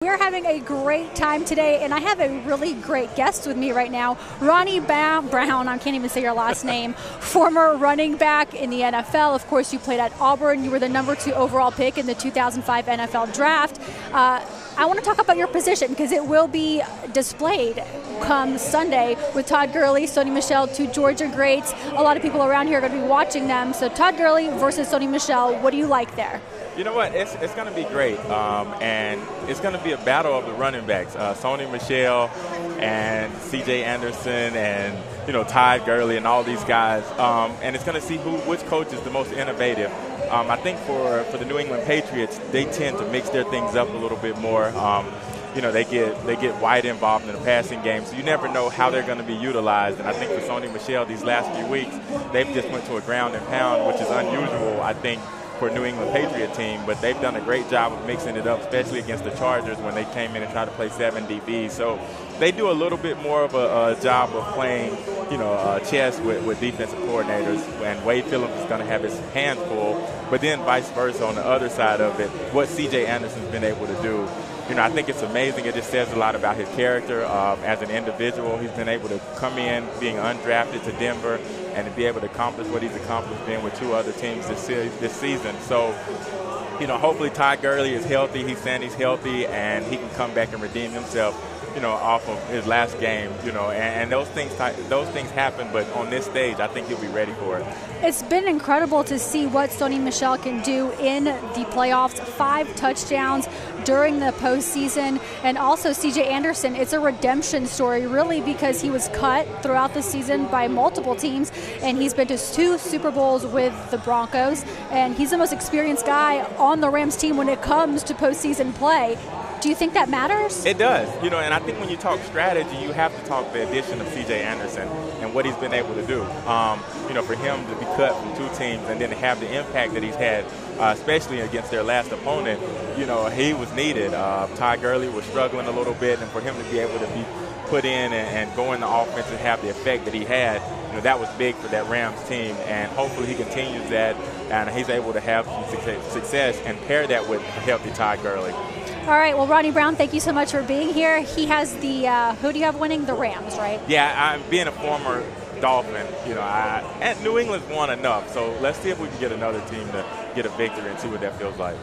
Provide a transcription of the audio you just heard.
We're having a great time today, and I have a really great guest with me right now. Ronnie Brown, I can't even say your last name, former running back in the NFL. Of course, you played at Auburn. You were the #2 overall pick in the 2005 NFL Draft. I want to talk about your position because it will be displayed come Sunday with Todd Gurley, Sony Michel, two Georgia greats. A lot of people around here are going to be watching them. So Todd Gurley versus Sony Michel, what do you like there? You know what? It's going to be great, and it's going to be a battle of the running backs. Sony Michel and C.J. Anderson and, Todd Gurley and all these guys. And it's going to see which coach is the most innovative. I think for the New England Patriots, they tend to mix their things up a little bit more. They get White involved in the passing game, so you never know how they're going to be utilized. And I think for Sony Michel, these last few weeks, they've just went to a ground and pound, which is unusual, I think, for a New England Patriot team, but they've done a great job of mixing it up, especially against the Chargers when they came in and tried to play 7 DBs. So they do a little bit more of a job of playing, chess with defensive coordinators, and Wade Phillips is going to have his hands full, but then vice versa on the other side of it, what C.J. Anderson's been able to do. I think it's amazing. It just says a lot about his character as an individual. He's been able to come in being undrafted to Denver and to be able to accomplish what he's accomplished being with 2 other teams this season. So, hopefully Todd Gurley is healthy. He's saying he's healthy, and he can come back and redeem himself, off of his last game, and those things happen, but on this stage, I think he'll be ready for it. It's been incredible to see what Sony Michel can do in the playoffs. 5 touchdowns during the postseason, and also C.J. Anderson. It's a redemption story, really, because he was cut throughout the season by multiple teams, and he's been to 2 Super Bowls with the Broncos, and he's the most experienced guy on the Rams team when it comes to postseason play. Do you think that matters? It does, and I think when you talk strategy, you have to talk the addition of C.J. Anderson and what he's been able to do. For him to be cut from 2 teams and then to have the impact that he's had, especially against their last opponent, he was needed. Todd Gurley was struggling a little bit, and for him to be able to be put in and go in the offense and have the effect that he had, that was big for that Rams team, and hopefully he continues that and he's able to have some success and pair that with a healthy Todd Gurley. All right, well, Ronnie Brown, thank you so much for being here. He has the, who do you have winning? The Rams, right? Yeah, I'm being a former Dolphin, and New England's won enough, so let's see if we can get another team to get a victory and see what that feels like.